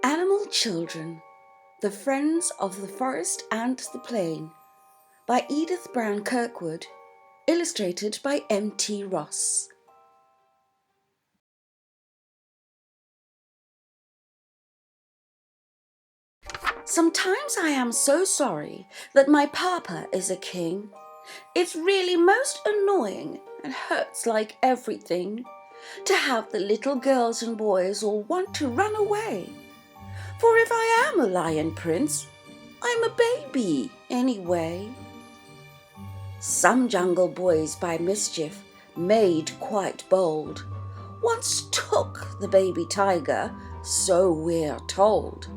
Animal Children, The Friends of the Forest and the Plain by Edith B Kirkwood, illustrated by M.T. Ross. Sometimes I am so sorry that my papa is a king. It's really most annoying and hurts like everything to have the little girls and boys all want to run away. For if I am a lion prince, I'm a baby anyway. Some jungle boys by mischief made quite bold, once took the baby tiger, so we're told,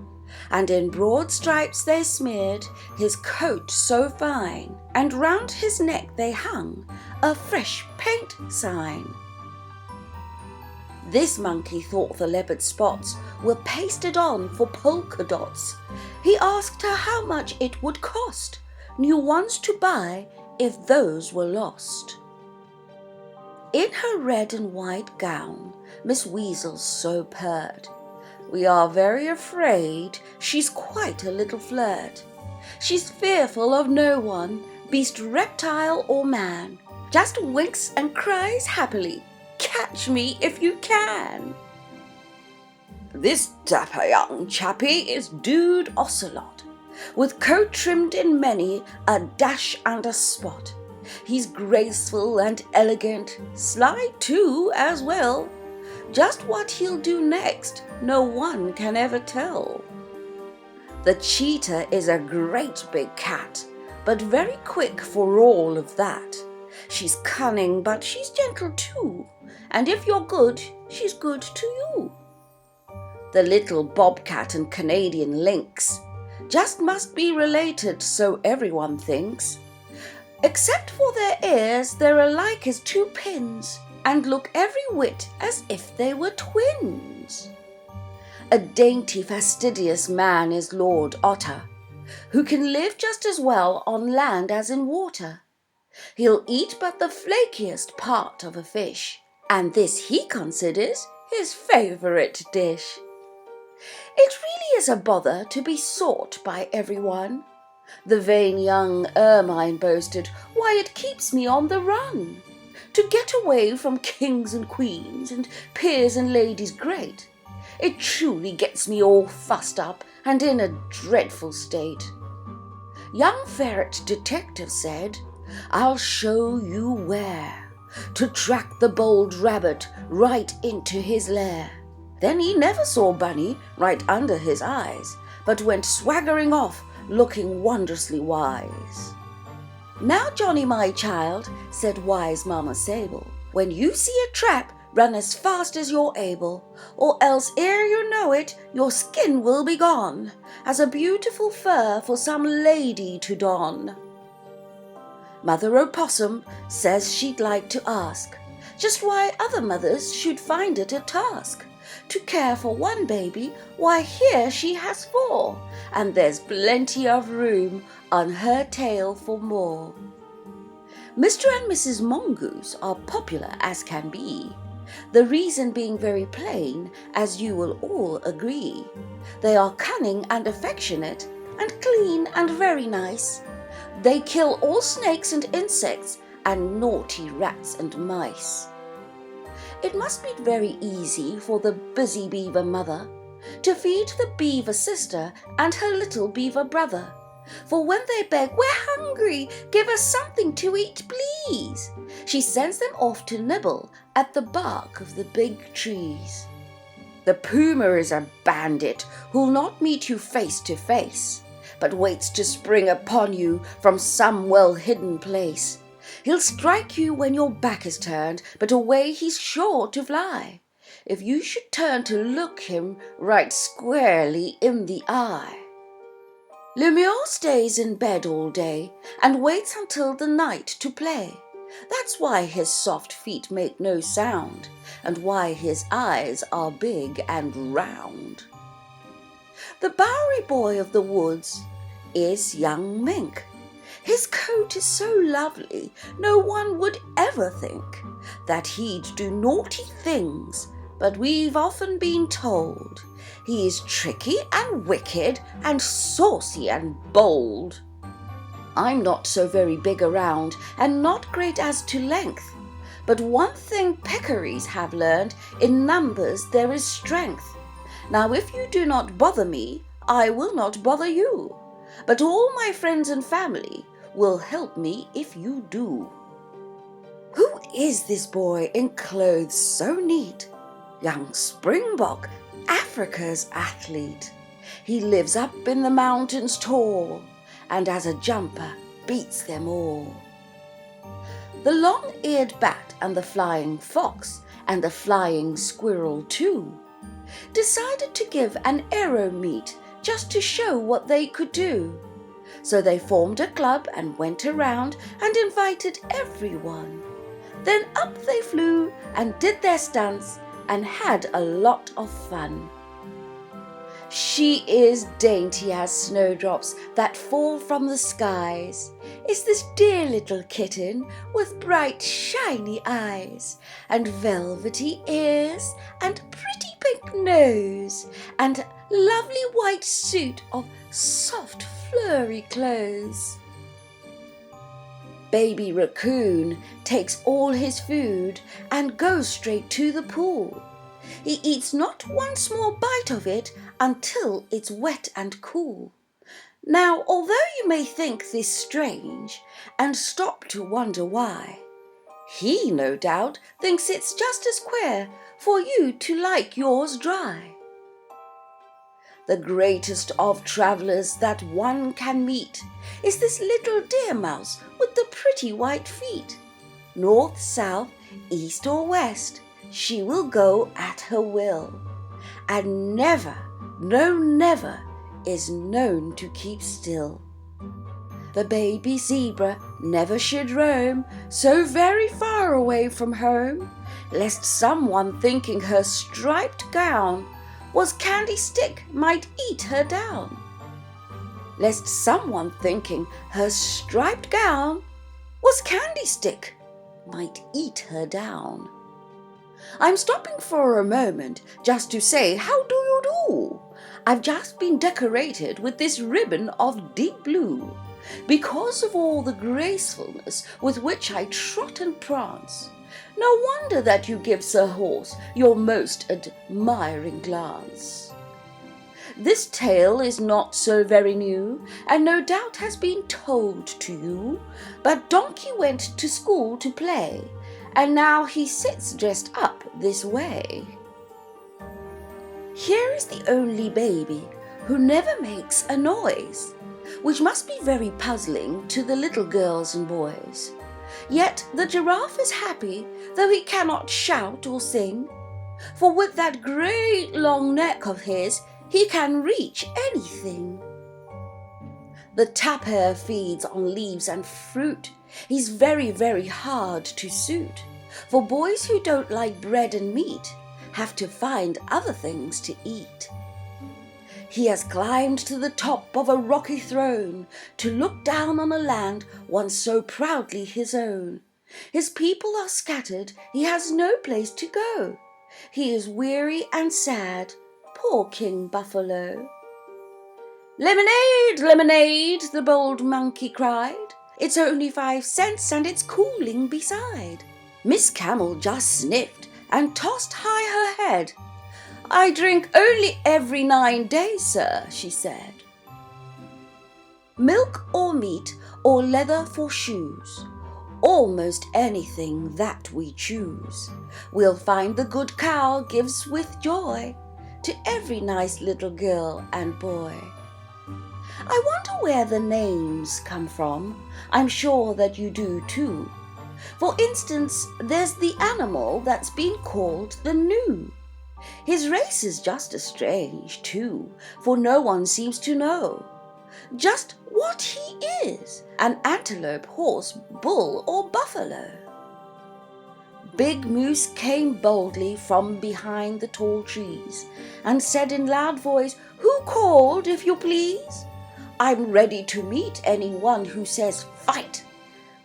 and in broad stripes they smeared his coat so fine, and round his neck they hung a fresh paint sign. This monkey thought the leopard spots were pasted on for polka dots. He asked her how much it would cost new ones to buy if those were lost. In her red and white gown, Miss Weasel so purred, we are very afraid she's quite a little flirt. She's fearful of no one, beast, reptile or man, just winks and cries happily, catch me if you can. This dapper young chappie is Dude Ocelot, with coat trimmed in many a dash and a spot. He's graceful and elegant, sly too as well. Just what he'll do next, no one can ever tell. The cheetah is a great big cat, but very quick for all of that. She's cunning, but she's gentle too, and if you're good, she's good to you. The little bobcat and Canadian lynx just must be related, so everyone thinks. Except for their ears, they're alike as two pins, and look every whit as if they were twins. A dainty, fastidious man is Lord Otter, who can live just as well on land as in water. He'll eat but the flakiest part of a fish, and this he considers his favourite dish. It really is a bother to be sought by everyone. The vain young ermine boasted, why, it keeps me on the run. To get away from kings and queens and peers and ladies great, it truly gets me all fussed up and in a dreadful state. Young ferret detective said, I'll show you where to track the bold rabbit right into his lair. Then he never saw Bunny right under his eyes, but went swaggering off, looking wondrously wise. Now, Johnny, my child, said wise Mama Sable, when you see a trap, run as fast as you're able, or else ere you know it, your skin will be gone, as a beautiful fur for some lady to don. Mother Opossum says she'd like to ask just why other mothers should find it a task to care for one baby, why here she has four, and there's plenty of room on her tail for more. Mr. and Mrs. Mongoose are popular as can be, the reason being very plain, as you will all agree. They are cunning and affectionate, and clean and very nice. They kill all snakes and insects, and naughty rats and mice. It must be very easy for the busy beaver mother to feed the beaver sister and her little beaver brother. For when they beg, we're hungry, give us something to eat, please, she sends them off to nibble at the bark of the big trees. The puma is a bandit who'll not meet you face to face, but waits to spring upon you from some well-hidden place. He'll strike you when your back is turned, but away he's sure to fly, if you should turn to look him right squarely in the eye. Lemur stays in bed all day, and waits until the night to play. That's why his soft feet make no sound, and why his eyes are big and round. The Bowery boy of the woods is young Mink. His coat is so lovely, no one would ever think that he'd do naughty things, but we've often been told He is tricky and wicked and saucy and bold. I'm not so very big around and not great as to length, but one thing peccaries have learned, in numbers there is strength. Now if you do not bother me, I will not bother you, but all my friends and family will help me if you do. Who is this boy in clothes so neat? Young Springbok, Africa's athlete. He lives up in the mountains tall, and as a jumper beats them all. The long-eared bat and the flying fox and the flying squirrel too decided to give an arrow meet just to show what they could do. So they formed a club and went around and invited everyone. Then up they flew and did their stunts and had a lot of fun. She is dainty as snowdrops that fall from the skies, is this dear little kitten with bright shiny eyes, and velvety ears, and pretty pink nose, and lovely white suit of soft flurry clothes. Baby raccoon takes all his food and goes straight to the pool. He eats not one small bite of it until it's wet and cool. Now, although you may think this strange and stop to wonder why, he no doubt thinks it's just as queer for you to like yours dry. The greatest of travellers that one can meet is this little deer mouse with the pretty white feet. North, south, east or west, she will go at her will, and never, no never, is known to keep still. The baby zebra never should roam so very far away from home, lest someone thinking her striped gown was candy stick might eat her down. Lest someone thinking her striped gown was candy stick might eat her down. I'm stopping for a moment just to say how do you do? I've just been decorated with this ribbon of deep blue because of all the gracefulness with which I trot and prance. No wonder that you give Sir Horse your most admiring glance. This tale is not so very new, and no doubt has been told to you, but Donkey went to school to play, and now he sits dressed up this way. Here is the only baby who never makes a noise, which must be very puzzling to the little girls and boys. Yet the giraffe is happy, though he cannot shout or sing, for with that great long neck of his, he can reach anything. The tapir feeds on leaves and fruit. He's very, very hard to suit, for boys who don't like bread and meat have to find other things to eat. He has climbed to the top of a rocky throne to look down on a land once so proudly his own. His people are scattered, he has no place to go. He is weary and sad, poor King Buffalo. "Lemonade, lemonade," the bold monkey cried. "It's only 5 cents and it's cooling beside." Miss Camel just sniffed and tossed high her head. "I drink only every 9 days, sir," she said. Milk or meat or leather for shoes, almost anything that we choose, we'll find the good cow gives with joy to every nice little girl and boy. I wonder where the names come from. I'm sure that you do too. For instance, there's the animal that's been called the gnu. His race is just as strange too, for no one seems to know just what he is, an antelope, horse, bull or buffalo. Big Moose came boldly from behind the tall trees and said in loud voice, "Who called, if you please? I'm ready to meet anyone who says fight,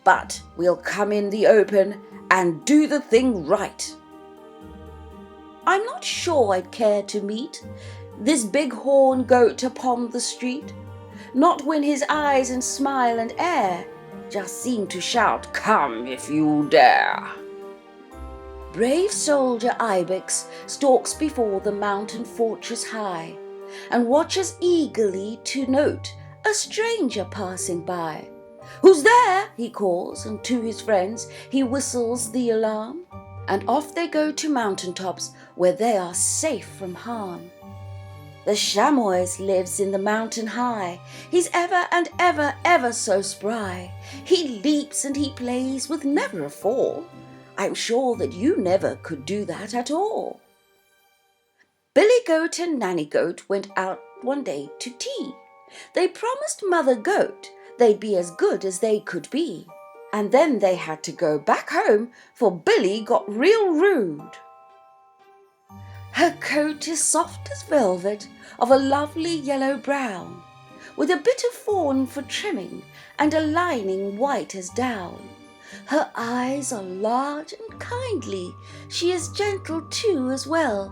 but we'll come in the open and do the thing right." I'm not sure I'd care to meet this big-horn goat upon the street, not when his eyes and smile and air just seem to shout, "Come if you dare." Brave soldier Ibex stalks before the mountain fortress high, and watches eagerly to note a stranger passing by. "Who's there?" he calls, and to his friends he whistles the alarm, and off they go to mountain tops where they are safe from harm. The chamois lives in the mountain high, he's ever and ever, ever so spry. He leaps and he plays with never a fall. I'm sure that you never could do that at all. Billy Goat and Nanny Goat went out one day to tea. They promised Mother Goat they'd be as good as they could be. And then they had to go back home, for Billy got real rude. Her coat is soft as velvet, of a lovely yellow brown, with a bit of fawn for trimming and a lining white as down. Her eyes are large and kindly, she is gentle too as well.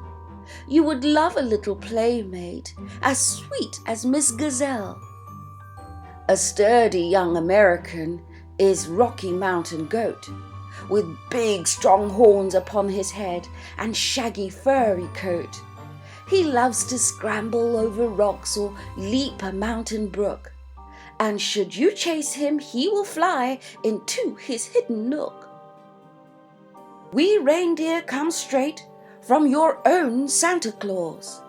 You would love a little playmate, as sweet as Miss Gazelle. A sturdy young American is Rocky Mountain Goat, with big strong horns upon his head and shaggy furry coat. He loves to scramble over rocks or leap a mountain brook, and should you chase him he will fly into his hidden nook. We reindeer come straight from your own Santa Claus.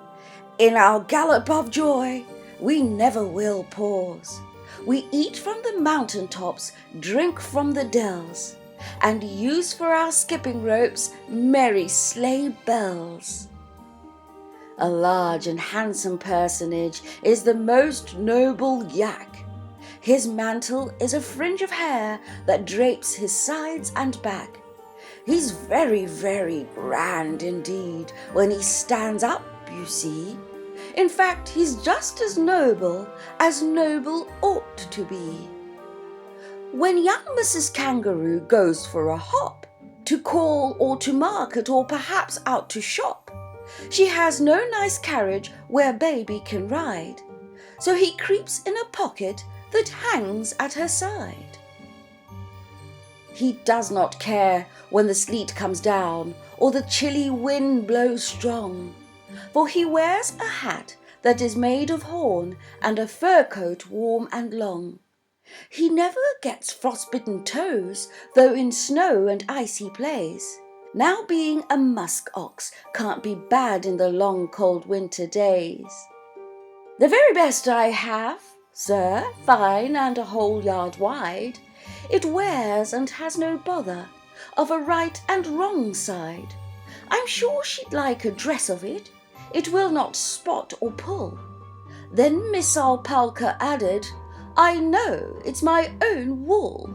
In our gallop of joy we never will pause. We eat from the mountain tops, drink from the dells, and use for our skipping ropes merry sleigh bells. A large and handsome personage is the most noble yak. His mantle is a fringe of hair that drapes his sides and back. He's very, very grand indeed when he stands up, you see. In fact, he's just as noble ought to be. When young Mrs. Kangaroo goes for a hop, to call or to market or perhaps out to shop, she has no nice carriage where baby can ride, so he creeps in a pocket that hangs at her side. He does not care when the sleet comes down or the chilly wind blows strong, for he wears a hat that is made of horn and a fur coat warm and long. He never gets frostbitten toes, though in snow and ice he plays. Now being a musk ox can't be bad in the long cold winter days. The very best I have, sir, fine and a whole yard wide. It wears and has no bother of a right and wrong side. I'm sure she'd like a dress of it. It will not spot or pull. Then Miss Alpalka added, I know it's my own wool.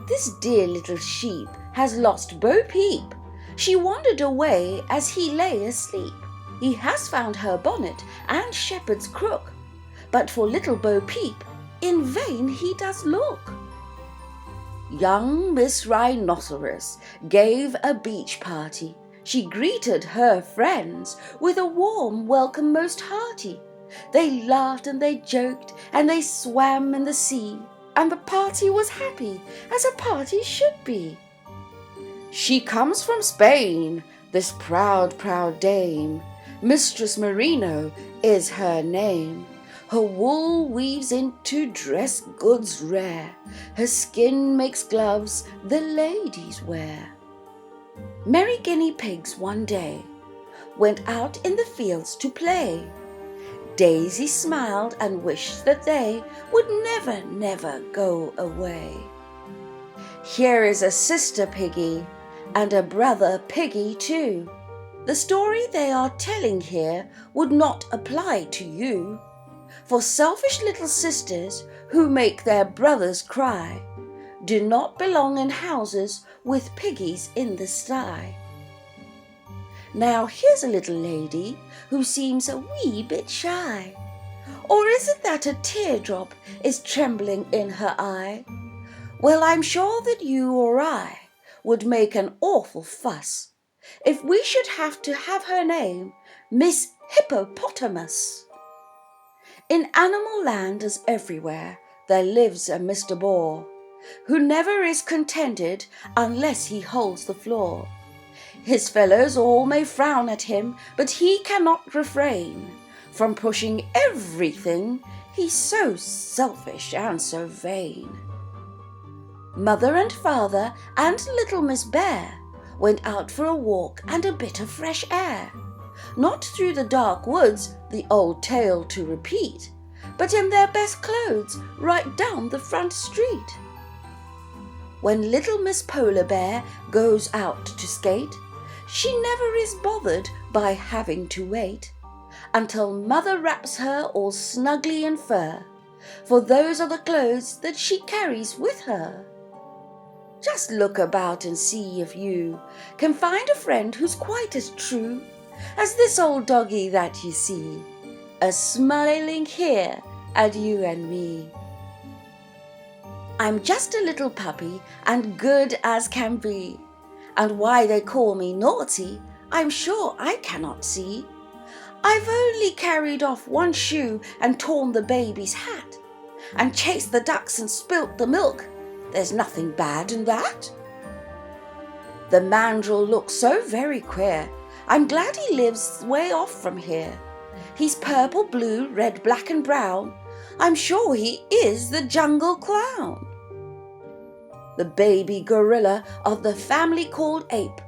This dear little sheep has lost Bo Peep. She wandered away as he lay asleep. He has found her bonnet and shepherd's crook, but for little Bo Peep in vain he does look. Young Miss Rhinoceros gave a beach party. She greeted her friends with a warm welcome most hearty. They laughed and they joked and they swam in the sea, and the party was happy as a party should be. She comes from Spain, this proud, proud dame. Mistress Merino is her name. Her wool weaves into dress goods rare. Her skin makes gloves the ladies wear. Merry guinea pigs one day went out in the fields to play. Daisy smiled and wished that they would never, never go away. Here is a sister piggy and a brother piggy too. The story they are telling here would not apply to you, for selfish little sisters who make their brothers cry do not belong in houses with piggies in the sty. Now here's a little lady who seems a wee bit shy. Or is it that a teardrop is trembling in her eye? Well, I'm sure that you or I would make an awful fuss if we should have to have her name Miss hippopotamus. In animal land as everywhere, there lives a Mr. Boar, who never is contented unless he holds the floor. His fellows all may frown at him, but he cannot refrain from pushing everything. He's so selfish and so vain. Mother and father and little Miss Bear went out for a walk and a bit of fresh air. Not through the dark woods, the old tale to repeat, but in their best clothes right down the front street. When little Miss Polar Bear goes out to skate, she never is bothered by having to wait until mother wraps her all snugly in fur, for those are the clothes that she carries with her. Just look about and see if you can find a friend who's quite as true as this old doggy that you see, a-smiling here at you and me. I'm just a little puppy and good as can be, and why they call me naughty, I'm sure I cannot see. I've only carried off one shoe and torn the baby's hat, and chased the ducks and spilt the milk. There's nothing bad in that. The mandrill looks so very queer. I'm glad he lives way off from here. He's purple, blue, red, black and brown. I'm sure he is the jungle clown. The baby gorilla of the family called ape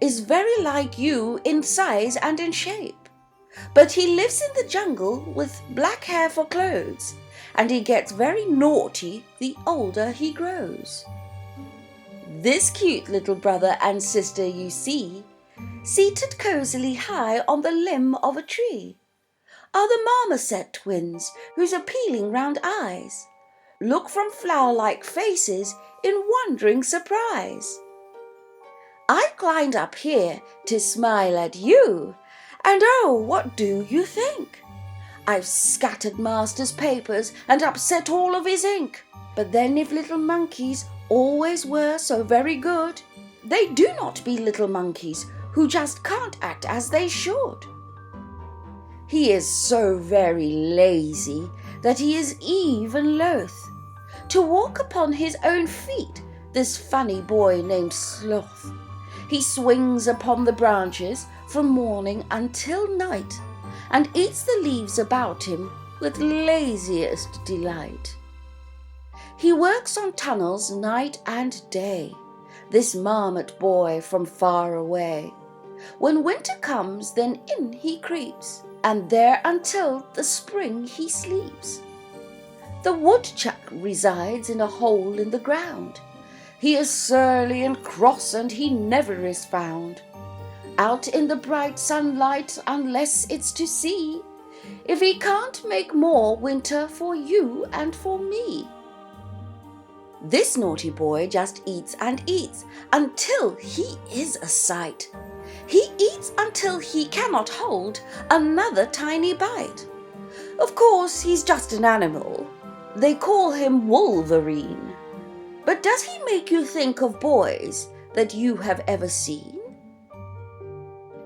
is very like you in size and in shape. But he lives in the jungle with black hair for clothes, and he gets very naughty the older he grows. This cute little brother and sister you see, seated cosily high on the limb of a tree, are the marmoset twins whose appealing round eyes look from flower-like faces in wondering surprise. I climbed up here to smile at you, and oh, what do you think? I've scattered master's papers and upset all of his ink. But then if little monkeys always were so very good, they do not be little monkeys who just can't act as they should. He is so very lazy that he is even loath to walk upon his own feet, this funny boy named Sloth. He swings upon the branches from morning until night, and eats the leaves about him with laziest delight. He works on tunnels night and day, this marmot boy from far away. When winter comes, then in he creeps, and there until the spring he sleeps. The woodchuck resides in a hole in the ground. He is surly and cross, and he never is found out in the bright sunlight unless it's to see if he can't make more winter for you and for me. This naughty boy just eats and eats until he is a sight. He eats until he cannot hold another tiny bite. Of course, he's just an animal. They call him Wolverine. But does he make you think of boys that you have ever seen?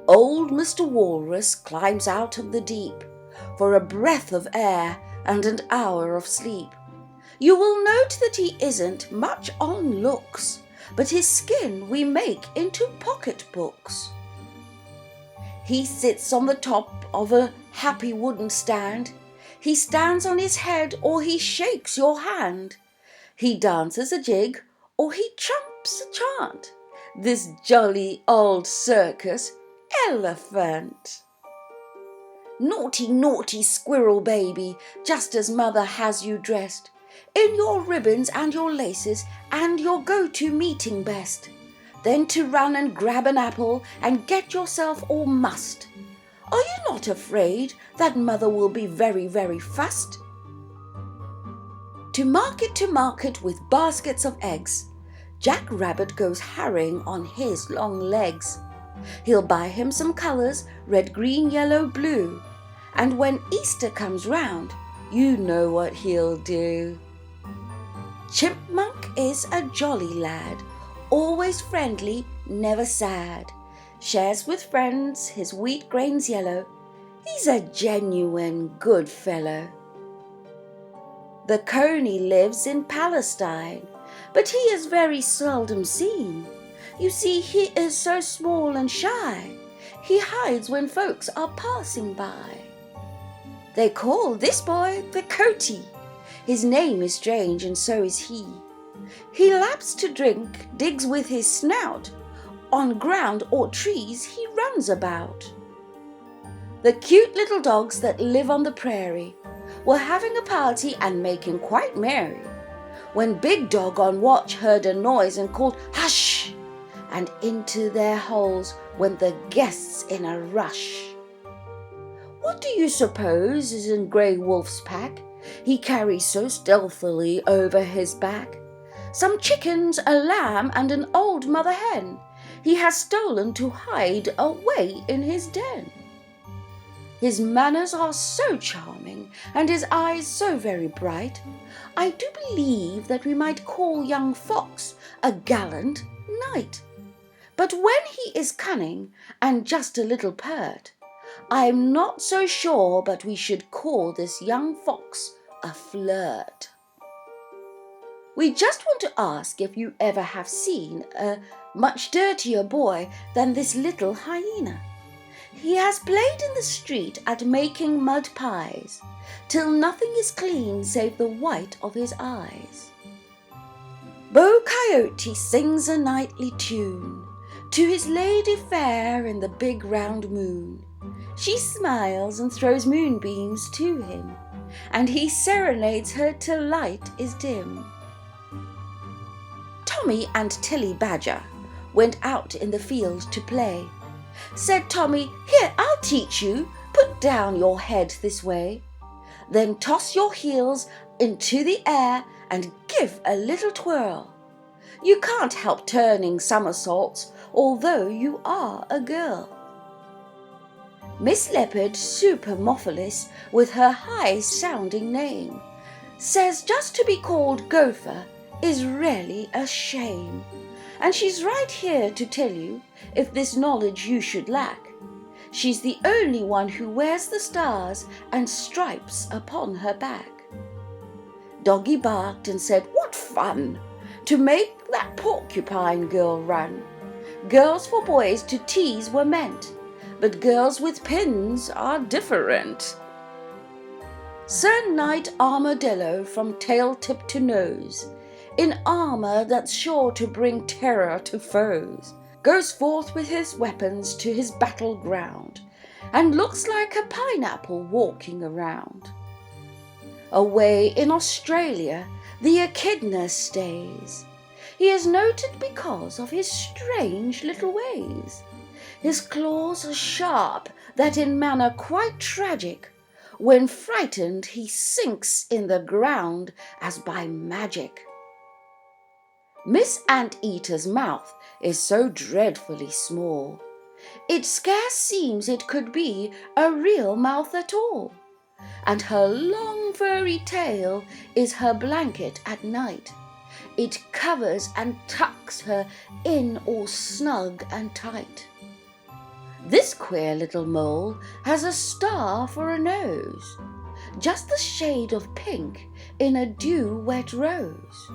Old Mr. Walrus climbs out of the deep for a breath of air and an hour of sleep. You will note that he isn't much on looks, but his skin we make into pocketbooks. He sits on the top of a happy wooden stand. He stands on his head or he shakes your hand. He dances a jig or he chumps a chant. This jolly old circus elephant. Naughty, naughty squirrel baby, just as mother has you dressed, in your ribbons and your laces and your go-to meeting best, then to run and grab an apple and get yourself all mussed. Are you not afraid that mother will be very, very fussed? To market with baskets of eggs, Jack Rabbit goes harrying on his long legs. He'll buy him some colours, red, green, yellow, blue, and when Easter comes round, you know what he'll do. Chipmunk is a jolly lad, always friendly, never sad, shares with friends his wheat grains yellow. He's a genuine good fellow. The coney lives in Palestine, but he is very seldom seen. You see, he is so small and shy. He hides when folks are passing by. They call this boy the Coati. His name is strange, and so is he. He laps to drink, digs with his snout. On ground or trees he runs about. The cute little dogs that live on the prairie were having a party and making quite merry, when Big Dog on watch heard a noise and called, "Hush!" and into their holes went the guests in a rush. What do you suppose is in Grey Wolf's pack he carries so stealthily over his back? Some chickens, a lamb, and an old mother hen he has stolen to hide away in his den. His manners are so charming, and his eyes so very bright, I do believe that we might call young Fox a gallant knight. But when he is cunning and just a little pert, I'm not so sure but we should call this young Fox a flirt. We just want to ask if you ever have seen a much dirtier boy than this little hyena. He has played in the street at making mud pies, till nothing is clean save the white of his eyes. Beau Coyote sings a nightly tune to his lady fair in the big round moon. She smiles and throws moonbeams to him, and he serenades her till light is dim. Tommy and Tilly Badger went out in the field to play. Said Tommy, "Here, I'll teach you. Put down your head this way. Then toss your heels into the air and give a little twirl. You can't help turning somersaults, although you are a girl." Miss Leopard Supermophilis, with her high-sounding name, says just to be called Gopher is really a shame. And she's right here to tell you, if this knowledge you should lack, she's the only one who wears the stars and stripes upon her back. Doggy barked and said, "What fun to make that porcupine girl run. Girls for boys to tease were meant, but girls with pins are different." Sir Knight Armadillo from tail tip to nose, in armour that's sure to bring terror to foes, goes forth with his weapons to his battleground, and looks like a pineapple walking around. Away in Australia the echidna stays. He is noted because of his strange little ways. His claws are sharp, that in manner quite tragic, when frightened he sinks in the ground as by magic. Miss Anteater's mouth is so dreadfully small, it scarce seems it could be a real mouth at all, and her long furry tail is her blanket at night. It covers and tucks her in all snug and tight. This queer little mole has a star for a nose, just the shade of pink in a dew-wet rose.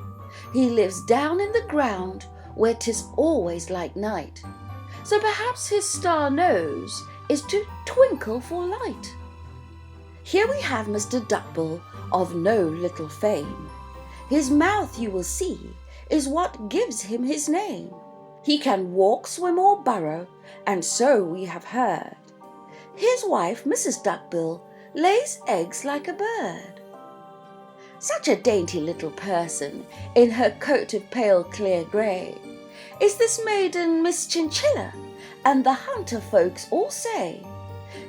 He lives down in the ground where 'tis always like night, so perhaps his star nose is to twinkle for light. Here we have Mr. Duckbill of no little fame. His mouth, you will see, is what gives him his name. He can walk, swim, or burrow, and so we have heard. His wife, Mrs. Duckbill, lays eggs like a bird. Such a dainty little person, in her coat of pale clear grey, is this maiden Miss Chinchilla, and the hunter folks all say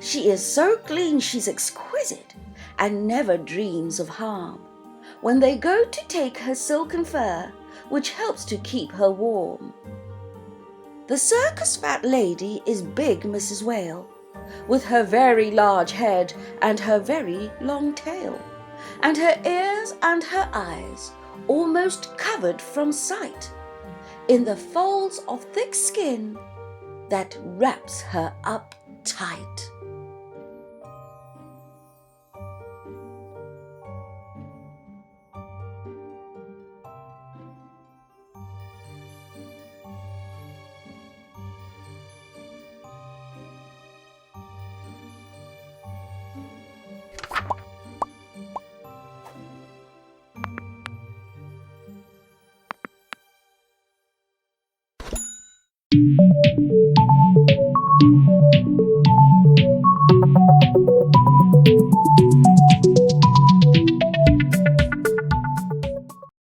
she is so clean she's exquisite, and never dreams of harm, when they go to take her silken fur, which helps to keep her warm. The circus fat lady is big Mrs. Whale, with her very large head and her very long tail, and her ears and her eyes almost covered from sight, in the folds of thick skin that wraps her up tight.